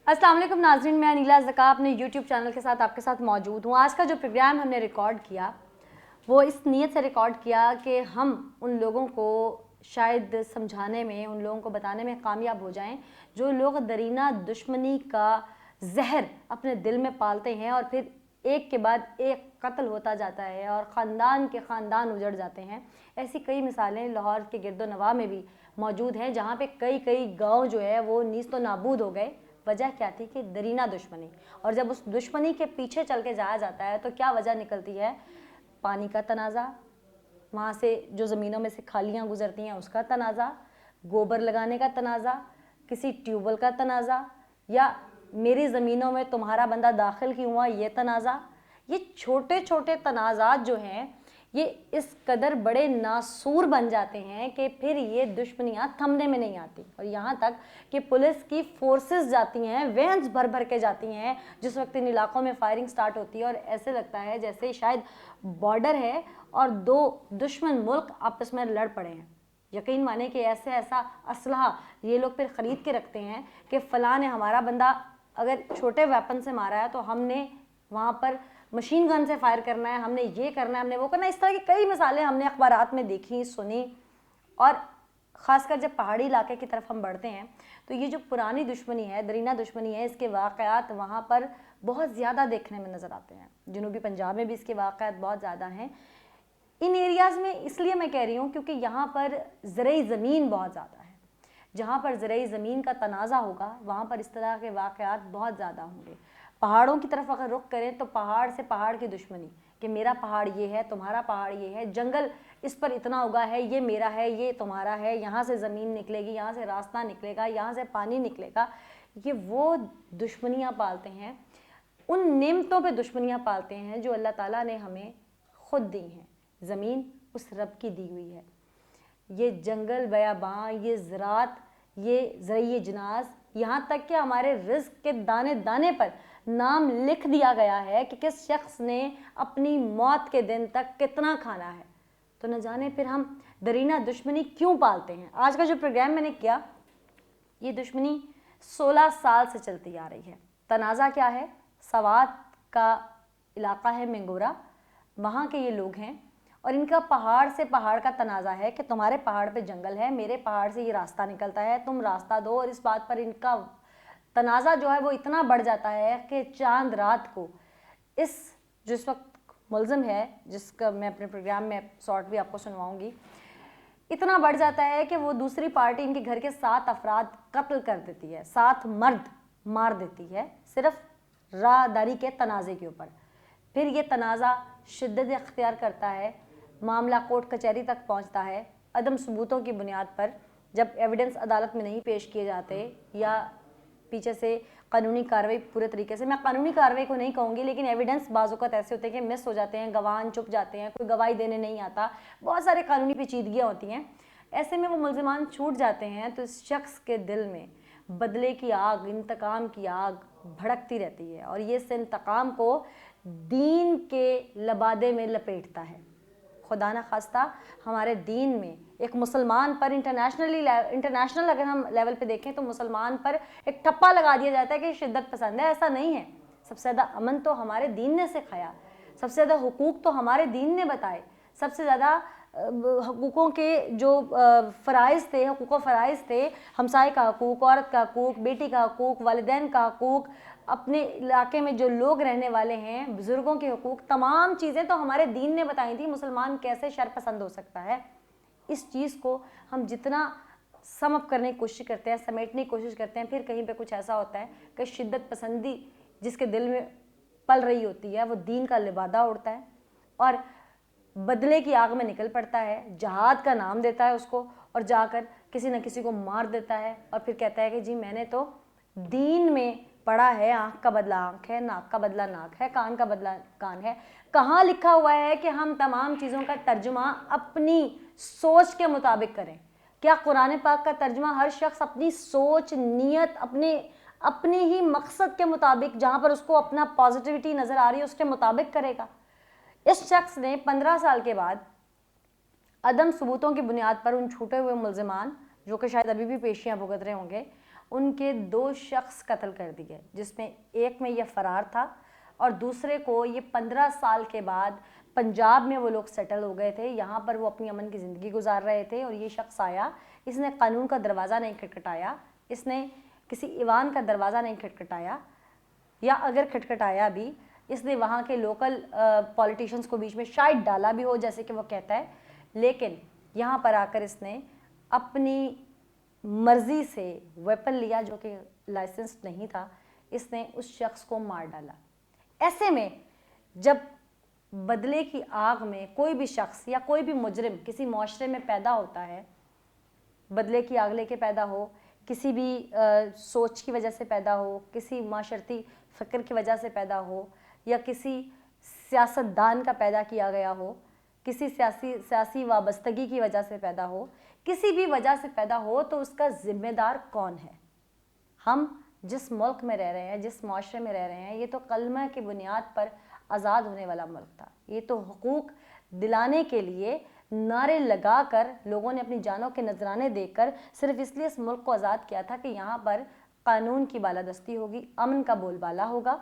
अस्सलाम वालेकुम नाज़रीन, मैं अनीला ज़का अपने यूट्यूब चैनल के साथ आपके साथ मौजूद हूँ। आज का जो प्रोग्राम हमने रिकॉर्ड किया वो इस नीयत से रिकॉर्ड किया कि हम उन लोगों को शायद समझाने में, उन लोगों को बताने में कामयाब हो जाएं जो लोग दरीना दुश्मनी का जहर अपने दिल में पालते हैं और फिर एक के बाद एक कत्ल होता जाता है और ख़ानदान के ख़ानदान उजड़ जाते हैं। ऐसी कई मिसालें लाहौर के गिरदो नवाह में भी मौजूद हैं, जहाँ पे कई कई गांव जो है वो नीस्त व नाबूद हो गए। वजह क्या थी कि दरीना दुश्मनी। और जब उस दुश्मनी के पीछे चल के जाया जाता है तो क्या वजह निकलती है? पानी का तनाज़ा, वहाँ से जो ज़मीनों में से खालियाँ गुजरती हैं उसका तनाज़ा, गोबर लगाने का तनाज़ा, किसी ट्यूबवेल का तनाज़ा, या मेरी ज़मीनों में तुम्हारा बंदा दाखिल क्यों हुआ, ये तनाज़ा। ये छोटे छोटे तनाज़ात जो हैं ये इस कदर बड़े नासूर बन जाते हैं कि फिर ये दुश्मनियाँ थमने में नहीं आती। और यहाँ तक कि पुलिस की फोर्सेस जाती हैं, वैन्स भर भर के जाती हैं जिस वक्त इन इलाकों में फायरिंग स्टार्ट होती है, और ऐसे लगता है जैसे शायद बॉर्डर है और दो दुश्मन मुल्क आपस में लड़ पड़े हैं। यकीन माने कि ऐसा असलहा ये लोग फिर ख़रीद के रखते हैं कि फ़लाँ ने हमारा बंदा अगर छोटे वेपन से मारा है तो हमने वहाँ पर मशीन गन से फायर करना है, हमने ये करना है, हमने वो करना है। इस तरह की कई मिसालें हमने अखबारात में देखी, सुनी। और ख़ासकर जब पहाड़ी इलाके की तरफ हम बढ़ते हैं तो ये जो पुरानी दुश्मनी है, दरीना दुश्मनी है, इसके वाक़यात वहाँ पर बहुत ज़्यादा देखने में नज़र आते हैं। जनूबी पंजाब में भी इसके वाक़यात बहुत ज़्यादा हैं इन एरियाज़ में। इसलिए मैं कह रही हूँ क्योंकि यहाँ पर ज़रई ज़मीन बहुत ज़्यादा है। जहाँ पर ज़रई ज़मीन का तनाज़ा होगा वहाँ पर इस तरह के वाक़यात बहुत ज़्यादा होंगे। पहाड़ों की तरफ अगर रुख करें तो पहाड़ से पहाड़ की दुश्मनी कि मेरा पहाड़ ये है, तुम्हारा पहाड़ ये है, जंगल इस पर इतना उगा है, ये मेरा है, ये तुम्हारा है, यहाँ से ज़मीन निकलेगी, यहाँ से रास्ता निकलेगा, यहाँ से पानी निकलेगा। ये वो दुश्मनियाँ पालते हैं, उन नेमतों पे दुश्मनियाँ पालते हैं जो अल्लाह ताला ने हमें ख़ुद दी हैं। ज़मीन उस रब की दी हुई है। ये जंगल बयाबां, ये ज़रात, ये ज़रई जनाज़, यहाँ तक कि हमारे रिज़्क़ के दाने दाने पर नाम लिख दिया गया है कि किस शख्स ने अपनी मौत के दिन तक कितना खाना है। तो न जाने फिर हम दरीना दुश्मनी क्यों पालते हैं। आज का जो प्रोग्राम मैंने किया, ये दुश्मनी 16 साल से चलती आ रही है। तनाज़ा क्या है? सवात का इलाका है मेंगोरा, वहाँ के ये लोग हैं और इनका पहाड़ से पहाड़ का तनाज़ा है कि तुम्हारे पहाड़ पे जंगल है, मेरे पहाड़ से ये रास्ता निकलता है, तुम रास्ता दो। और इस बात पर इनका तनाज़ा जो है वो इतना बढ़ जाता है कि चांद रात को इस जिस वक्त मुलज़िम है, जिसका मैं अपने प्रोग्राम में शॉर्ट भी आपको सुनवाऊंगी, इतना बढ़ जाता है कि वो दूसरी पार्टी इनके घर के 7 अफराद कत्ल कर देती है, 7 मर्द मार देती है सिर्फ राहदारी के तनाज़े के ऊपर। फिर ये तनाज़ा शिद्दत अख्तियार करता है, मामला कोर्ट कचहरी तक पहुंचता है। अदम सबूतों की बुनियाद पर जब एविडेंस अदालत में नहीं पेश किए जाते या पीछे से कानूनी कार्रवाई पूरे तरीके से, मैं कानूनी कार्रवाई को नहीं कहूँगी, लेकिन एविडेंस बाज़ौक़ात ऐसे होते हैं कि मिस हो जाते हैं, गवाह चुप जाते हैं, कोई गवाही देने नहीं आता, बहुत सारे कानूनी पेचीदगियाँ होती हैं। ऐसे में वो मुल्ज़िमान छूट जाते हैं तो इस शख्स के दिल में बदले की आग, इंतकाम की आग भड़कती रहती है और ये इस इंतकाम को दीन के लबादे में लपेटता है। खुदा न खास्ता हमारे दीन में एक मुसलमान पर इंटरनेशनल अगर हम लेवल पे देखें तो मुसलमान पर एक ठप्पा लगा दिया जाता है कि शिद्दत पसंद है। ऐसा नहीं है। सबसे ज़्यादा अमन तो हमारे दीन ने सिखाया, सबसे ज़्यादा हुकूक तो हमारे दीन ने बताए, सबसे ज़्यादा हकूक़ों के जो फ़राइज़ थे, हकूक़ फ़राइज़ थे, हमसाए का हकूक़, औरत का हकूक़, बेटी का हकूक़, वालिदैन का हकूक़, अपने इलाके में जो लोग रहने वाले हैं, बुज़ुर्गों के हकूक़, तमाम चीज़ें तो हमारे दीन ने बताई थी। मुसलमान कैसे शर पसंद हो सकता है? इस चीज़ को हम जितना सम अप करने की कोशिश करते हैं, समेटने की कोशिश करते हैं, फिर कहीं पे कुछ ऐसा होता है कि शिद्दत पसंदी जिसके दिल में पल रही होती है वो दीन का लिबादा उड़ता है और बदले की आग में निकल पड़ता है, जहाद का नाम देता है उसको और जाकर किसी न किसी को मार देता है और फिर कहता है कि जी मैंने तो दीन में पढ़ा है, आँख का बदला आँख है, नाक का बदला नाक है, कान का बदला कान है। कहाँ लिखा हुआ है कि हम तमाम चीज़ों का तर्जुमा अपनी सोच के मुताबिक करें? क्या कुरान पाक का तर्जुमा हर शख्स अपनी सोच, नीयत, अपनी ही मकसद के मुताबिक, जहाँ पर उसको अपना पॉजिटिविटी नज़र आ रही है, उसके मुताबिक करेगा? इस शख्स ने 15 साल के बाद अदम सबूतों की बुनियाद पर उन छूटे हुए मुल्ज़िमान, जो कि शायद अभी भी पेशियाँ भुगत रहे होंगे, ان کے 2 شخص قتل کر دیے، جس میں ایک میں یہ فرار تھا اور دوسرے کو یہ 15 سال کے بعد پنجاب میں وہ لوگ سیٹل ہو گئے تھے، یہاں پر وہ اپنی امن کی زندگی گزار رہے تھے، اور یہ شخص آیا، اس نے قانون کا دروازہ نہیں کھٹکھٹایا، اس نے کسی ایوان کا دروازہ نہیں کھٹکھٹایا، یا اگر کھٹکھٹایا بھی اس نے وہاں کے لوکل پولیٹیشنز کو بیچ میں شاید ڈالا بھی ہو جیسے کہ وہ کہتا ہے، لیکن یہاں پر آ کر اس نے اپنی مرضی سے ویپن لیا جو کہ لائسنس نہیں تھا، اس نے اس شخص کو مار ڈالا۔ ایسے میں جب بدلے کی آگ میں کوئی بھی شخص یا کوئی بھی مجرم کسی معاشرے میں پیدا ہوتا ہے، بدلے کی آگ لے کے پیدا ہو، کسی بھی سوچ کی وجہ سے پیدا ہو، کسی معاشرتی فکر کی وجہ سے پیدا ہو، یا کسی سیاستدان کا پیدا کیا گیا ہو، کسی سیاسی وابستگی کی وجہ سے پیدا ہو، کسی بھی وجہ سے پیدا ہو، تو اس کا ذمہ دار کون ہے؟ ہم جس ملک میں رہ رہے ہیں، جس معاشرے میں رہ رہے ہیں، یہ تو کلمہ کی بنیاد پر آزاد ہونے والا ملک تھا، یہ تو حقوق دلانے کے لیے نعرے لگا کر لوگوں نے اپنی جانوں کے نذرانے دے کر صرف اس لیے اس ملک کو آزاد کیا تھا کہ یہاں پر قانون کی بالادستی ہوگی، امن کا بول بالا ہوگا،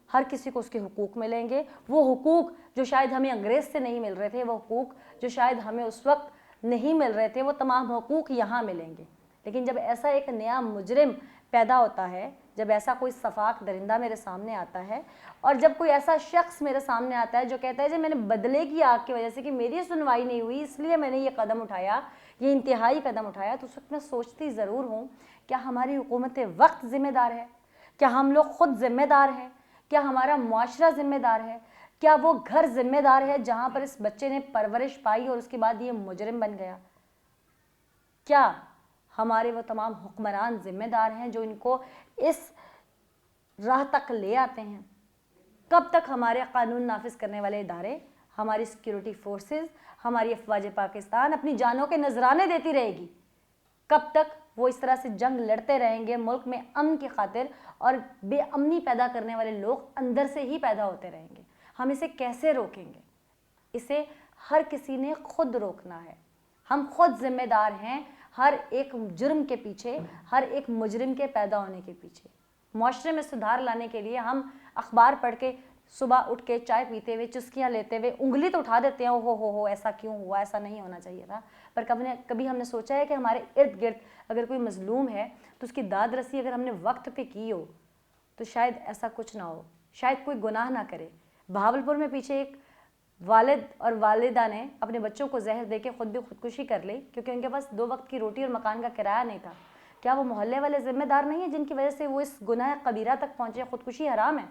ہر کسی کو اس کے حقوق ملیں گے، وہ حقوق جو شاید ہمیں انگریز سے نہیں مل رہے تھے، وہ حقوق جو شاید ہمیں اس وقت نہیں مل رہے تھے، وہ تمام حقوق یہاں ملیں گے۔ لیکن جب ایسا ایک نیا مجرم پیدا ہوتا ہے، جب ایسا کوئی صفاق درندہ میرے سامنے آتا ہے، اور جب کوئی ایسا شخص میرے سامنے آتا ہے جو کہتا ہے کہ میں نے بدلے کی آگ کی وجہ سے کہ میری سنوائی نہیں ہوئی اس لیے میں نے یہ قدم اٹھایا، یہ انتہائی قدم اٹھایا، تو اس وقت میں سوچتی ضرور ہوں کیا ہماری حکومت وقت ذمہ دار ہے؟ کیا ہم لوگ خود ذمہ دار ہیں؟ کیا ہمارا معاشرہ ذمہ دار ہے؟ کیا وہ گھر ذمہ دار ہے جہاں پر اس بچے نے پرورش پائی اور اس کے بعد یہ مجرم بن گیا؟ کیا ہمارے وہ تمام حکمران ذمہ دار ہیں جو ان کو اس راہ تک لے آتے ہیں؟ کب تک ہمارے قانون نافذ کرنے والے ادارے، ہماری سیکیورٹی فورسز، ہماری افواج پاکستان اپنی جانوں کے نذرانے دیتی رہے گی؟ کب تک وہ اس طرح سے جنگ لڑتے رہیں گے ملک میں امن کی خاطر، اور بے امنی پیدا کرنے والے لوگ اندر سے ہی پیدا ہوتے رہیں گے؟ ہم اسے کیسے روکیں گے؟ اسے ہر کسی نے خود روکنا ہے، ہم خود ذمہ دار ہیں ہر ایک جرم کے پیچھے، ہر ایک مجرم کے پیدا ہونے کے پیچھے۔ معاشرے میں سدھار لانے کے لیے ہم اخبار پڑھ کے صبح اٹھ کے چائے پیتے ہوئے چسکیاں لیتے ہوئے انگلی تو اٹھا دیتے ہیں، ہو ایسا کیوں ہوا، ایسا نہیں ہونا چاہیے تھا، پر کبھی ہم نے سوچا ہے کہ ہمارے ارد گرد اگر کوئی مظلوم ہے تو اس کی داد رسی اگر ہم نے وقت پہ کی ہو تو شاید ایسا کچھ نہ ہو، شاید کوئی گناہ نہ کرے۔ بہاولپور میں پیچھے ایک والد اور والدہ نے اپنے بچوں کو زہر دے کے خود بھی خودکشی کر لی کیونکہ ان کے پاس 2 وقت کی روٹی اور مکان کا کرایہ نہیں تھا۔ کیا وہ محلے والے ذمہ دار نہیں ہیں جن کی وجہ سے وہ اس گناہ کبیرہ تک پہنچے؟ خودکشی حرام ہے۔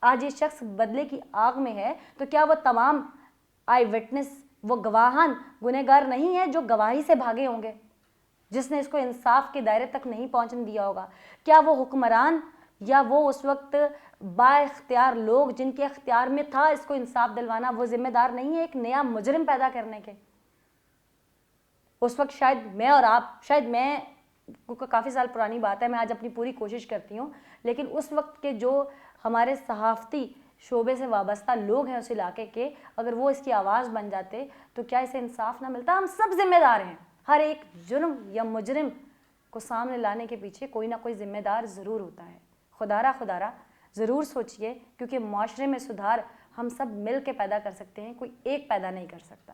آج یہ شخص بدلے کی آگ میں ہے تو کیا وہ تمام آئی وٹنس، وہ گواہان گنہگار نہیں ہیں جو گواہی سے بھاگے ہوں گے، جس نے اس کو انصاف کے دائرے تک نہیں پہنچنے دیا ہوگا؟ کیا وہ حکمران یا وہ اس وقت با اختیار لوگ جن کے اختیار میں تھا اس کو انصاف دلوانا، وہ ذمہ دار نہیں ہے ایک نیا مجرم پیدا کرنے کے؟ اس وقت شاید میں اور آپ، شاید میں کافی سال پرانی بات ہے، میں آج اپنی پوری کوشش کرتی ہوں، لیکن اس وقت کے جو ہمارے صحافتی شعبے سے وابستہ لوگ ہیں اس علاقے کے، اگر وہ اس کی آواز بن جاتے تو کیا اسے انصاف نہ ملتا؟ ہم سب ذمہ دار ہیں، ہر ایک جرم یا مجرم کو سامنے لانے کے پیچھے کوئی نہ کوئی ذمہ دار ضرور ہوتا ہے۔ خدا را ضرور سوچئے، کیونکہ معاشرے میں سدھار ہم سب مل کے پیدا کر سکتے ہیں، کوئی ایک پیدا نہیں کر سکتا۔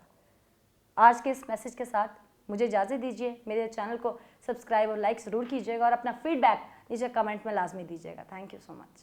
آج کے اس میسج کے ساتھ مجھے اجازت دیجیے، میرے چینل کو سبسکرائب اور لائک ضرور کیجیے گا، اور اپنا فیڈ بیک نیچے کمنٹ میں لازمی دیجیے گا۔ Thank you so much.